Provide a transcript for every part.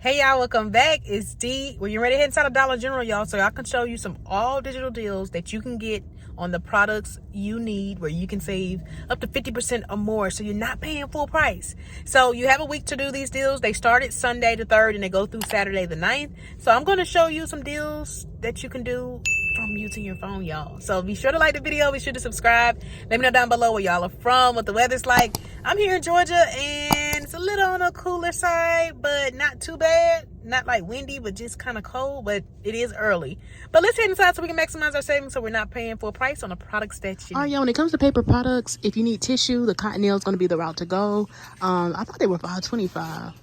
Hey y'all, welcome back. It's D. Well, you're ready to head inside of Dollar General, y'all, so I can show you some all digital deals that you can get on the products you need, where you can save up to 50% or more, so you're not paying full price. So you have a week to do these deals. They started Sunday the 3rd and they go through Saturday the 9th. So I'm going to show you some deals that you can do from using your phone, y'all. So be sure to like the video, be sure to subscribe. Let me know down below where y'all are from, what the weather's like. I'm here in Georgia and it's a little on the cooler side, but not too bad. Not like windy, but just kind of cold, but it is early. But let's head inside so we can maximize our savings so we're not paying full price on the products that you need. All right, y'all, when it comes to paper products, if you need tissue, the Cottonelle is going to be the route to go. I thought they were $5.25,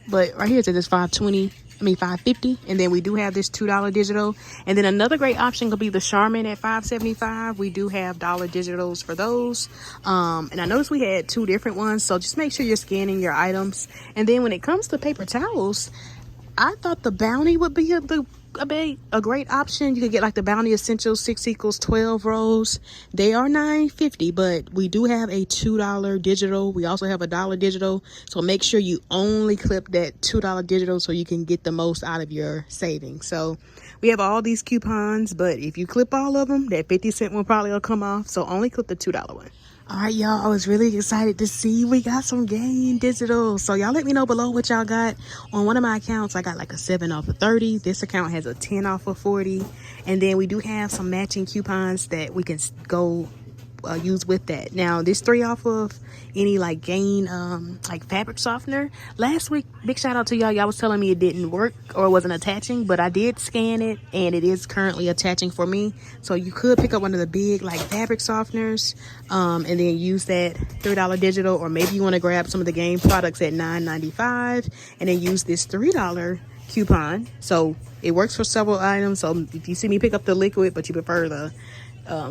but right here it says it's $5.50, and then we do have this $2 digital. And then another great option could be the Charmin at $5.75. We do have dollar digitals for those. And I noticed we had two different ones, so just make sure you're scanning your items. And then when it comes to paper towels, I thought the Bounty would be a great option. You could get like the Bounty Essentials 6 equals 12 rolls. They are $9.50, but we do have a $2 digital. We also have a $1 digital. So make sure you only clip that $2 digital so you can get the most out of your savings. So we have all these coupons, but if you clip all of them, that 50-cent one probably will come off. So only clip the $2 one. All right, y'all, I was really excited to see we got some game digital. So y'all let me know below what y'all got. On one of my accounts, I got like a 7 off of 30. This account has a 10 off of 40. And then we do have some matching coupons that we can go use with that. Now, this 3 off of any like gain like fabric softener. Last week, big shout out to y'all. Y'all was telling me it didn't work or wasn't attaching, but I did scan it and it is currently attaching for me. So you could pick up one of the big like fabric softeners and then use that $3 digital, or maybe you want to grab some of the game products at $9.95 and then use this $3 coupon. So it works for several items. So if you see me pick up the liquid but you prefer the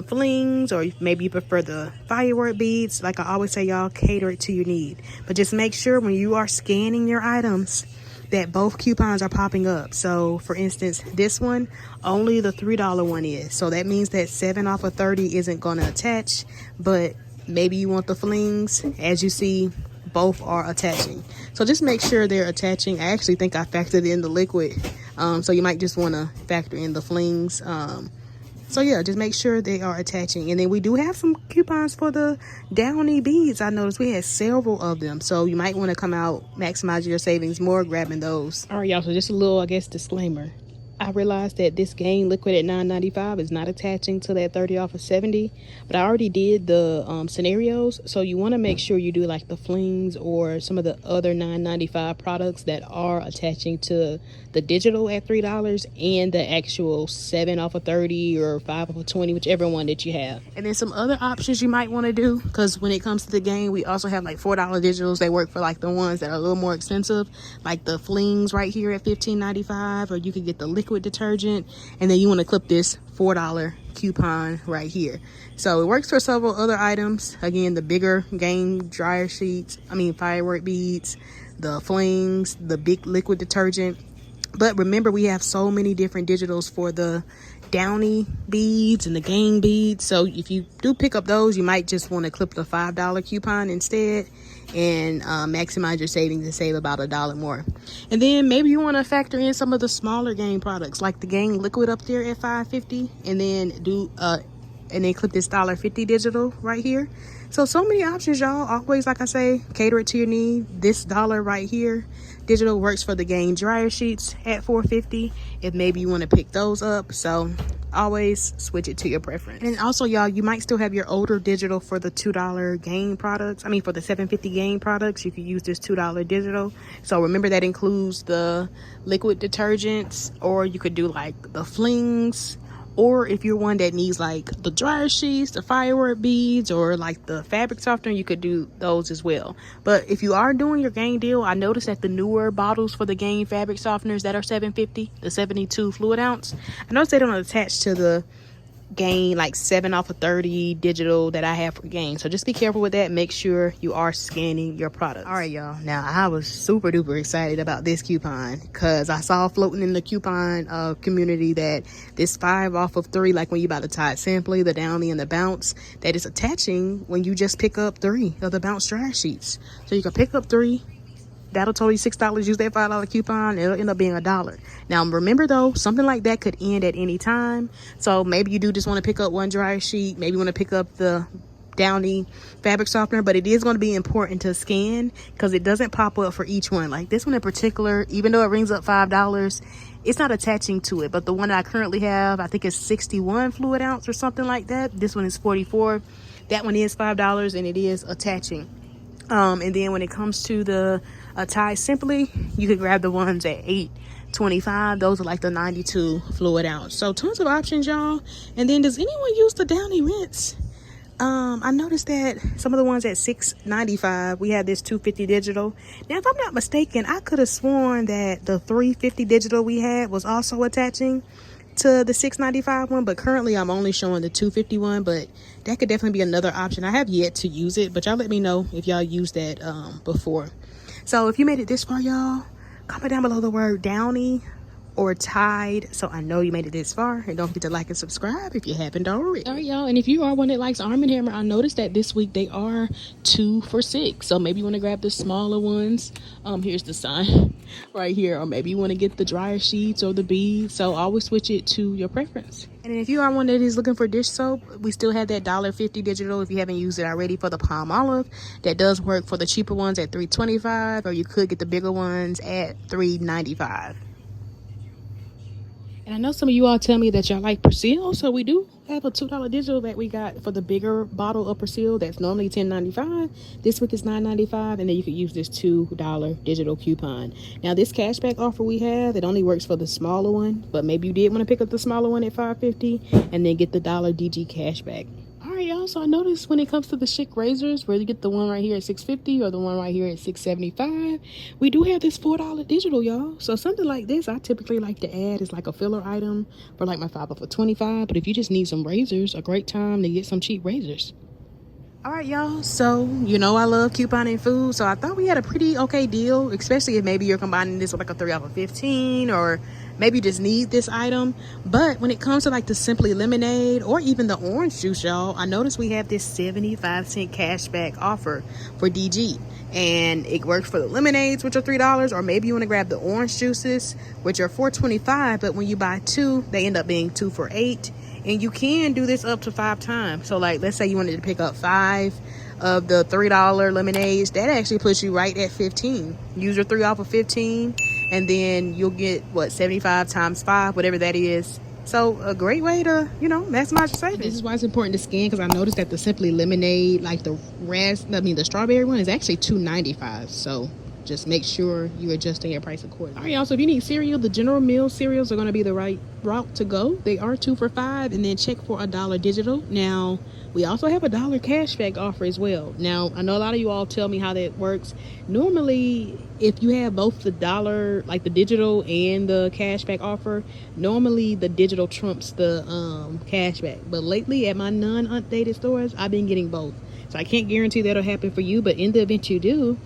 flings, or maybe you prefer the firework beads, like I always say, y'all, cater it to your need. But just make sure when you are scanning your items that both coupons are popping up. So for instance, this one, only the $3 one is, so that means that 7 off of 30 isn't going to attach, but maybe you want the flings. As you see, both are attaching, so just make sure they're attaching. I actually think I factored in the liquid, so you might just want to factor in the flings. So yeah, just make sure they are attaching. And then we do have some coupons for the Downy beads. I noticed we had several of them, so you might want to come out, maximize your savings more grabbing those. All right, y'all, so just a little, I guess, disclaimer. I realized that this game liquid at $9.95 is not attaching to that 30 off of 70, but I already did the scenarios, so you want to make sure you do like the flings or some of the other $9.95 products that are attaching to the digital at $3 and the actual 7 off of 30 or 5 off of 20, whichever one that you have. And then some other options you might want to do, because when it comes to the game, we also have like $4 digitals. They work for like the ones that are a little more expensive, like the flings right here at $15.95, or you could get the liquid detergent, and then you want to clip this $4 coupon right here. So it works for several other items. Again, the bigger game dryer sheets, firework beads, the flings, the big liquid detergent. But remember, we have so many different digitals for the Downy beads and the game beads. So if you do pick up those, you might just want to clip the $5 coupon instead and maximize your savings and save about $1 more. And then maybe you want to factor in some of the smaller game products, like the game liquid up there at $5.50, and then clip this $1.50 digital right here. So many options, y'all. Always, like I say, cater it to your need. This dollar right here digital works for the game dryer sheets at $4.50 if maybe you want to pick those up. So always switch it to your preference. And also, y'all, you might still have your older digital for the $2 game products. For the $7.50 game products, you could use this $2 digital. So remember, that includes the liquid detergents, or you could do like the flings, or if you're one that needs like the dryer sheets, the firework beads, or like the fabric softener, you could do those as well. But if you are doing your game deal, I noticed that the newer bottles for the game fabric softeners that are $7.50, the 72 fluid ounce, I noticed they don't attach to the gain like 7 off of 30 digital that I have for game. So just be careful with that. Make sure you are scanning your products. All right, y'all, now I was super duper excited about this coupon because I saw floating in the coupon community that this 5 off of 3, like when you buy the Tide Simply, the Downy, and the Bounce, that is attaching when you just pick up 3 of the Bounce dryer sheets. So you can pick up 3 that'll total you $6. Use that $5 coupon, it'll end up being $1. Now remember though, something like that could end at any time. So maybe you do just want to pick up one dryer sheet, maybe you want to pick up the Downy fabric softener, but it is going to be important to scan because it doesn't pop up for each one. Like this one in particular, even though it rings up $5, it's not attaching to it. But the one that I currently have, I think it's 61 fluid ounce or something like that. This one is 44. That one is $5 and it is attaching. And then when it comes to the Tide Simply, you could grab the ones at $8.25. Those are like the 92 fluid ounce. So tons of options, y'all. And then does anyone use the Downy rinse? I noticed that some of the ones at $6.95, we had this 250 digital. Now, if I'm not mistaken, I could have sworn that the 350 digital we had was also attaching to the $6.95 one, but currently I'm only showing the 251, but that could definitely be another option. I have yet to use it, but y'all let me know if y'all used that before. So if you made it this far, y'all, comment down below the word Downy or Tide, so I know you made it this far. And don't forget to like and subscribe if you haven't already. All right, y'all, and if you are one that likes Arm & Hammer, I noticed that this week they are 2 for $6. So maybe you want to grab the smaller ones. Here's the sign right here, or maybe you want to get the dryer sheets or the beads. So always switch it to your preference. And if you are one that is looking for dish soap, we still have that $1.50 digital if you haven't used it already for the palm olive. That does work for the cheaper ones at $3.25, or you could get the bigger ones at $3.95. And I know some of you all tell me that y'all like Persil, so we do have a $2 digital that we got for the bigger bottle of Persil that's normally $10.95. This week is $9.95, and then you could use this $2 digital coupon. Now this cashback offer we have, it only works for the smaller one, but maybe you did want to pick up the smaller one at $5.50 and then get the $1 DG cashback. Alright, y'all, so I noticed when it comes to the Schick razors, whether you get the one right here at $6.50 or the one right here at $6.75, we do have this $4 digital, y'all. So something like this I typically like to add as like a filler item for like my 5 for 25. But if you just need some razors, a great time to get some cheap razors. Alright, y'all, so you know I love couponing food, so I thought we had a pretty okay deal, especially if maybe you're combining this with like a 3 for 15, or maybe you just need this item. But when it comes to like the Simply Lemonade or even the orange juice, y'all, I noticed we have this 75-cent cashback offer for DG, and it works for the lemonades, which are $3, or maybe you want to grab the orange juices, which are $4.25, but when you buy 2, they end up being 2 for $8. And you can do this up to 5 times. So like, let's say you wanted to pick up 5 of the $3 lemonades. That actually puts you right at 15. Use your 3 off of 15. And then you'll get, what, 75 times 5, whatever that is. So a great way to, you know, maximize your savings. This is why it's important to scan, because I noticed that the Simply Lemonade, like the strawberry one is actually $2.95. So just make sure you're adjusting your price accordingly. All right, y'all, so if you need cereal, the General Mills cereals are going to be the right route to go. They are 2 for $5, and then check for $1 digital. Now, we also have a $1 cashback offer as well. Now, I know a lot of you all tell me how that works. Normally, if you have both the $1, like the digital and the cashback offer, normally the digital trumps the cashback. But lately, at my non-updated stores, I've been getting both. So I can't guarantee that'll happen for you, but in the event you do,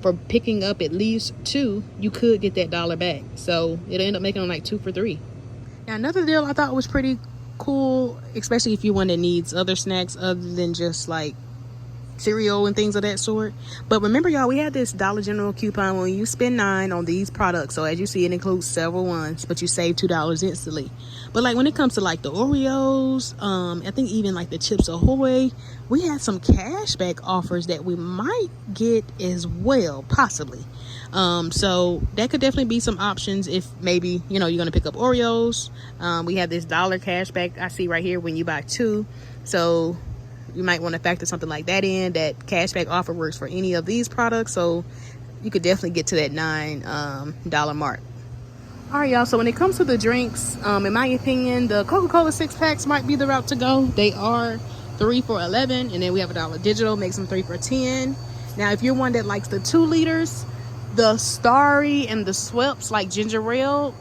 for picking up at least 2, you could get that $1 back. So it'll end up making them like 2 for $3. Now another deal I thought was pretty cool, especially if you're one that needs other snacks other than just like cereal and things of that sort. But remember, y'all, we had this Dollar General coupon when you spend $9 on these products. So as you see, it includes several ones, but you save $2 instantly. But like when it comes to like the Oreos, I think even like the Chips Ahoy, we had some cashback offers that we might get as well, possibly. So that could definitely be some options if maybe, you know, you're going to pick up Oreos. We have this $1 cashback I see right here when you buy 2. So you might want to factor something like that in. That cashback offer works for any of these products, so you could definitely get to that $9 mark. All right, y'all, so when it comes to the drinks, in my opinion, the Coca-Cola 6-packs might be the route to go. They are 3 for $11, and then we have a $1 digital, makes them 3 for $10. Now, if you're one that likes the 2 liters, the Starry and the Schweppes, like ginger ale,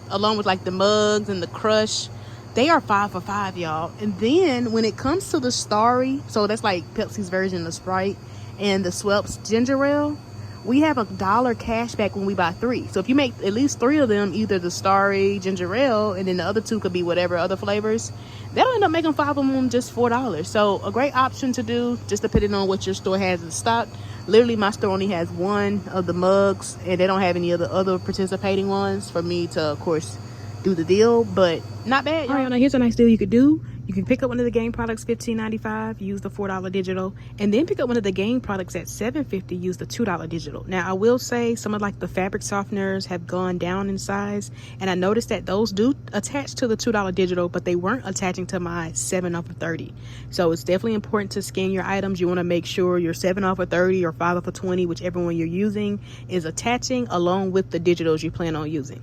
along with like the mugs and the Crush, they are 5 for $5, y'all. And then when it comes to the Starry, so that's like Pepsi's version of Sprite, and the Schweppes ginger ale, we have a $1 cashback when we buy 3. So if you make at least 3 of them, either the Starry ginger ale, and then the other 2 could be whatever other flavors, that'll end up making 5 of them just $4. So a great option to do, just depending on what your store has in stock. Literally, my store only has one of the mugs, and they don't have any of the other participating ones for me to, of course, do the deal. But not bad, y'all. All right, now here's a nice deal you could do. You can pick up one of the game products $15.95, use the $4 digital, and then pick up one of the game products at $7.50, use the $2 digital. Now, I will say some of like the fabric softeners have gone down in size, and I noticed that those do attach to the $2 digital, but they weren't attaching to my 7 off of 30. So it's definitely important to scan your items. You want to make sure your 7 off of 30 or 5 off of 20, whichever one you're using, is attaching along with the digitals you plan on using.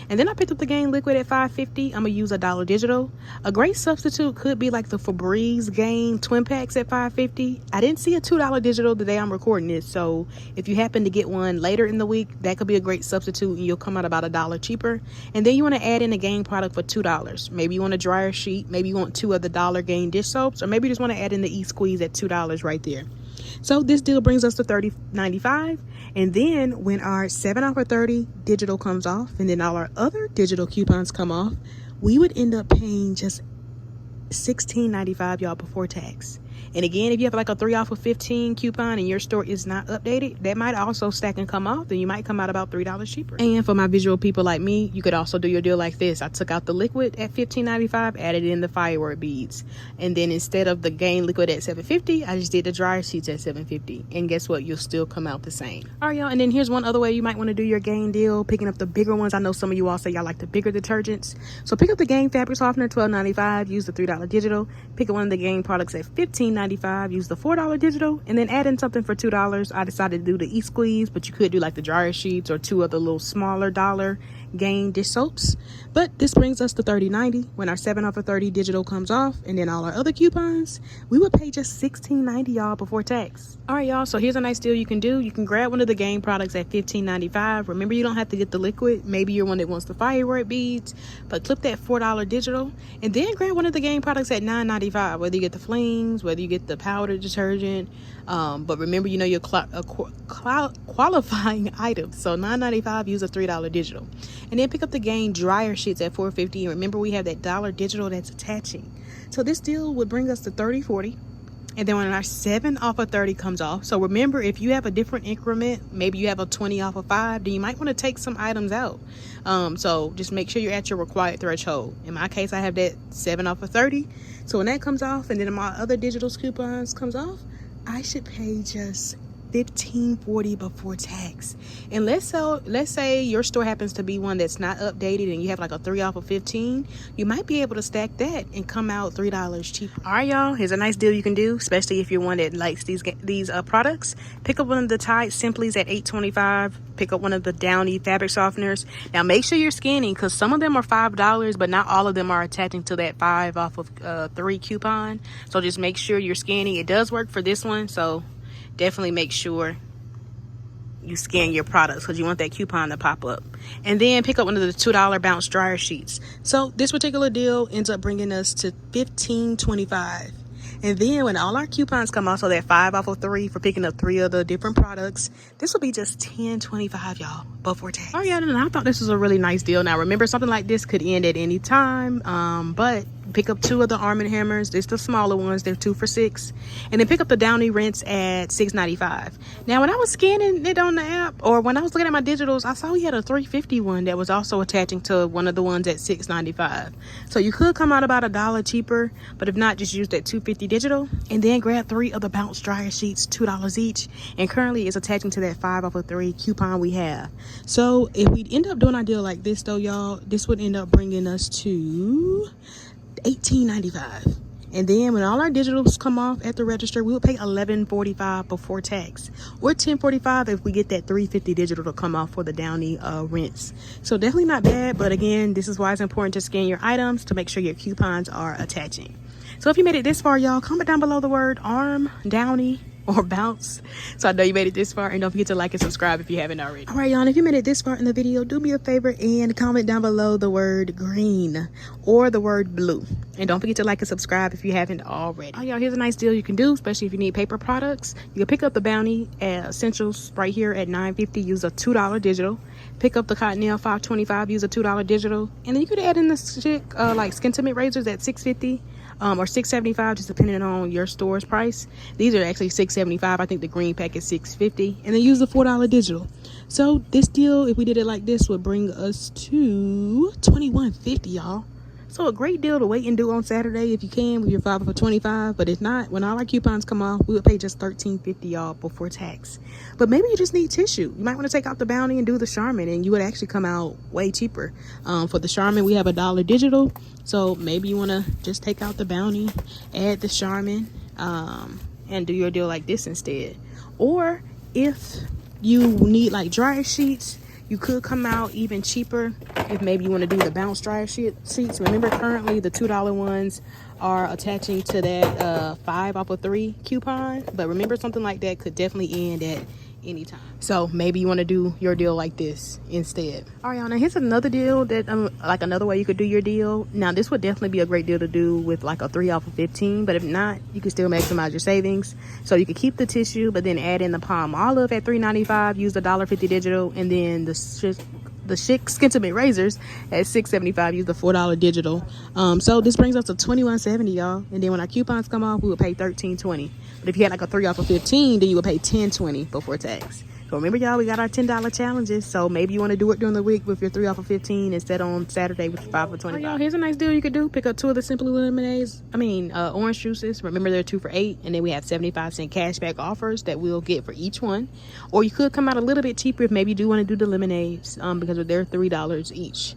And then I picked up the game liquid at $5.50. I'm gonna use a $1 digital. A great substitute could be like the Febreze game twin packs at $5.50. I didn't see a $2 digital the day I'm recording this, so if you happen to get one later in the week, that could be a great substitute, and you'll come out about $1 cheaper. And then you want to add in a game product for $2. Maybe you want a dryer sheet, maybe you want 2 of the dollar game dish soaps, or maybe you just want to add in the e-squeeze at $2 right there. So this deal brings us to $30.95. And then when our 7 off of 30 digital comes off, and then all our other digital coupons come off, we would end up paying just $16.95, y'all, before tax. And again, if you have like a 3 off of 15 coupon and your store is not updated, that might also stack and come off, then you might come out about $3 cheaper. And for my visual people like me, you could also do your deal like this. I took out the liquid at $15.95, added in the firework beads, and then instead of the game liquid at $7.50, I just did the dryer sheets at $7.50. And guess what? You'll still come out the same. All right, y'all. And then here's one other way you might want to do your game deal, picking up the bigger ones. I know some of you all say y'all like the bigger detergents, so pick up the game fabric softener $12.95, use the $3 digital. Pick up one of the game products at $15.95, use the $4 digital, and then add in something for $2. I decided to do the e-squeeze, but you could do like the dryer sheets or 2 of the little smaller dollar game dish soaps. But this brings us to $30.90. When our 7 off of 30 digital comes off, and then all our other coupons, we would pay just $16.90, y'all, before tax. All right, y'all, so here's a nice deal you can do. You can grab one of the game products at $15.95. Remember, you don't have to get the liquid. Maybe you're one that wants the firework beads, but clip that $4 digital, and then grab one of the game products at $9.95, whether you get the flings, whether you get the powder detergent. But remember, you know your qualifying items. So $9.95, use a $3 digital. And then pick up the game dryer sheets at $4.50. And remember, we have that $1 digital that's attaching. So this deal would bring us to $30.40. And then when our 7 off of 30 comes off, so remember, if you have a different increment, maybe you have a 20 off of 5, then you might want to take some items out. So just make sure you're at your required threshold. In my case, I have that 7 off of 30. So when that comes off, and then my other digital coupons comes off, I should pay just $15.40 before tax. And let's say your store happens to be one that's not updated and you have like a 3 off of 15, you might be able to stack that and come out $3 cheaper. All right, y'all, here's a nice deal you can do, especially if you're one that likes these products. Pick up one of the Tide Simplies at $8.25. Pick up one of the Downy fabric softeners. Now make sure you're scanning, because some of them are $5, but not all of them are attaching to that 5 off of 3 coupon. So just make sure you're scanning. It does work for this one, so definitely make sure you scan your products, because you want that coupon to pop up. And then pick up one of the $2 bounce dryer sheets. So this particular deal ends up bringing us to $15.25. And then when all our coupons come off, so that 5 off of 3 for picking up 3 of the different products, this will be just $10.25, y'all, before tax. Oh yeah, and I thought this was a really nice deal. Now remember, something like this could end at any time, but pick up 2 of the Arm & Hammers. It's the smaller ones. They're 2 for $6. And then pick up the Downy rinse at $6.95. Now when I was scanning it on the app, or when I was looking at my digitals, I saw we had a $3.50 one that was also attaching to one of the ones at $6.95. So you could come out about $1 cheaper, but if not, just use that $2.50 digital, and then grab 3 of the bounce dryer sheets, $2 each, and currently it's attaching to that 5 off of 3 coupon we have. So if we end up doing our deal like this though, y'all, this would end up bringing us to $18.95. And then when all our digitals come off at the register, we will pay $11.45 before tax, or $10.45 if we get that $3.50 digital to come off for the Downy rinse. So definitely not bad, but again, this is why it's important to scan your items to make sure your coupons are attaching. So if you made it this far, y'all, comment down below the word Arm, Downy, or Bounce, so I know you made it this far. And don't forget to like and subscribe if you haven't already. All right, y'all, if you made it this far in the video, do me a favor and comment down below the word green or the word blue. And don't forget to like and subscribe if you haven't already. Oh, y'all, here's a nice deal you can do, especially if you need paper products. You can pick up the Bounty Essentials right here at $9.50. Use a $2 digital. Pick up the Cottonelle $5.25. Use a $2 digital. And then you could add in the like Skin Tint razors at $6.50. or $6.75, just depending on your store's price. These are actually $6.75. I think the green pack is $6.50, and then use the $4 digital. So this deal, if we did it like this, would bring us to $21.50, y'all. So a great deal to wait and do on Saturday if you can with your 5 for $25. But if not, when all our coupons come off, we would pay just $13.50, y'all, before tax. But maybe you just need tissue. You might want to take out the bounty and do the Charmin, and you would actually come out way cheaper. For the Charmin, we have $1 digital. So maybe you want to just take out the bounty, add the Charmin, and do your deal like this instead. Or if you need like dryer sheets, you could come out even cheaper if maybe you want to do the bounce dryer sheets. Remember, currently the $2 ones are attaching to that 5 off of 3 coupon. But remember, something like that could definitely end at any time. So maybe you want to do your deal like this instead. All right, y'all, now here's another deal that like another way you could do your deal. Now this would definitely be a great deal to do with like a 3 off of 15, but if not, you can still maximize your savings. So you could keep the tissue, but then add in the palm olive at $3.95, use the $1.50 digital, and then the Schick Skintimate razors at $6.75, use the $4 digital. So this brings us to $21.70, y'all. And then when our coupons come off, we would pay $13.20. But if you had like a 3 off of 15, then you would pay $10.20 before tax. So remember, y'all, we got our $10 challenges. So maybe you want to do it during the week with your 3 off of 15 instead on Saturday with 5 for 25. Y'all, here's a nice deal you could do. Pick up 2 of the Simply lemonades. Orange juices. Remember, they're 2 for $8, and then we have 75-cent cashback offers that we'll get for each one. Or you could come out a little bit cheaper if maybe you do want to do the lemonades, because they're $3 each.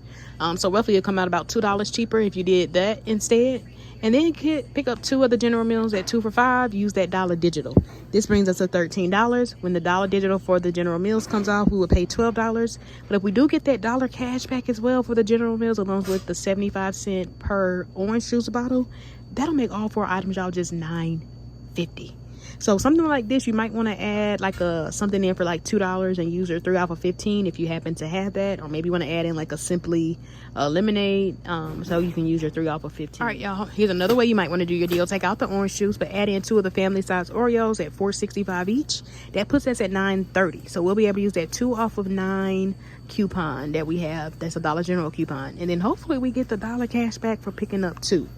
So roughly it'll come out about $2 cheaper if you did that instead. And then you could pick up 2 of the general meals at 2 for $5. Use that $1 digital. This brings us to $13. When the $1 digital for the general meals comes off, we would pay $12. But if we do get that $1 cash back as well for the general meals, along with the 75-cent per orange juice bottle, that'll make all 4 items, y'all, just $9.50. So something like this, you might want to add like something in for like $2 and use your 3 off of 15 if you happen to have that. Or maybe you want to add in like a Simply lemonade, so you can use your 3 off of 15. All right, y'all, here's another way you might want to do your deal. Take out the orange juice, but add in 2 of the family size Oreos at $4.65 each. That puts us at $9.30. So we'll be able to use that 2 off of 9 coupon that we have. That's a Dollar General coupon. And then hopefully we get the $1 cash back for picking up 2.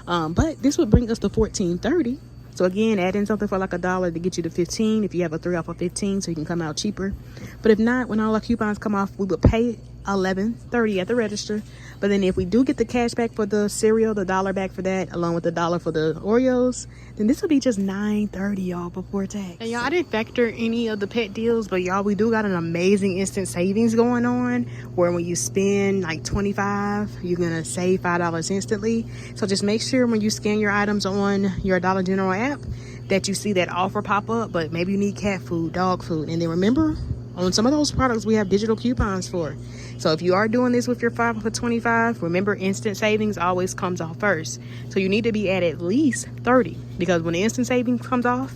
But this would bring us to $14.30. So again, add in something for like $1 to get you to 15 if you have a 3 off of 15, so you can come out cheaper. But if not, when all our coupons come off, we would pay $11.30 at the register. But then if we do get the cash back for the cereal, the $1 back for that, along with the $1 for the Oreos, then this will be just $9.30, y'all, before tax. And y'all, I didn't factor any of the pet deals, but y'all, we do got an amazing instant savings going on, where when you spend like $25, you're gonna save $5 instantly. So just make sure when you scan your items on your Dollar General app that you see that offer pop up. But maybe you need cat food, dog food, and then remember, on some of those products we have digital coupons for. So if you are doing this with your 5 for 25, remember, instant savings always comes off first. So you need to be at least 30, because when the instant savings comes off,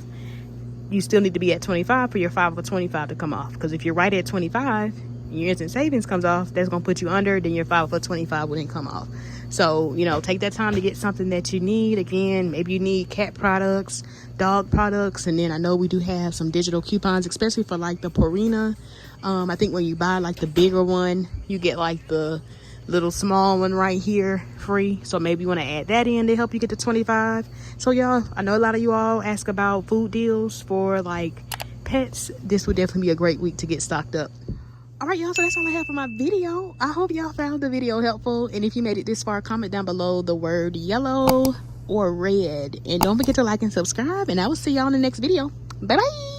you still need to be at 25 for your 5 for 25 to come off. Because if you're right at 25, your instant savings comes off, that's going to put you under, then your 5 for 25 wouldn't come off. So, take that time to get something that you need. Again, maybe you need cat products, dog products, and then I know we do have some digital coupons, especially for like the Purina. I think when you buy like the bigger one, you get like the little small one right here free. So maybe you want to add that in to help you get to 25. So y'all, I know a lot of you all ask about food deals for like pets. This would definitely be a great week to get stocked up. All right, y'all, so that's all I have for my video. I hope y'all found the video helpful. And if you made it this far, comment down below the word yellow or red. And don't forget to like and subscribe. And I will see y'all in the next video. Bye-bye.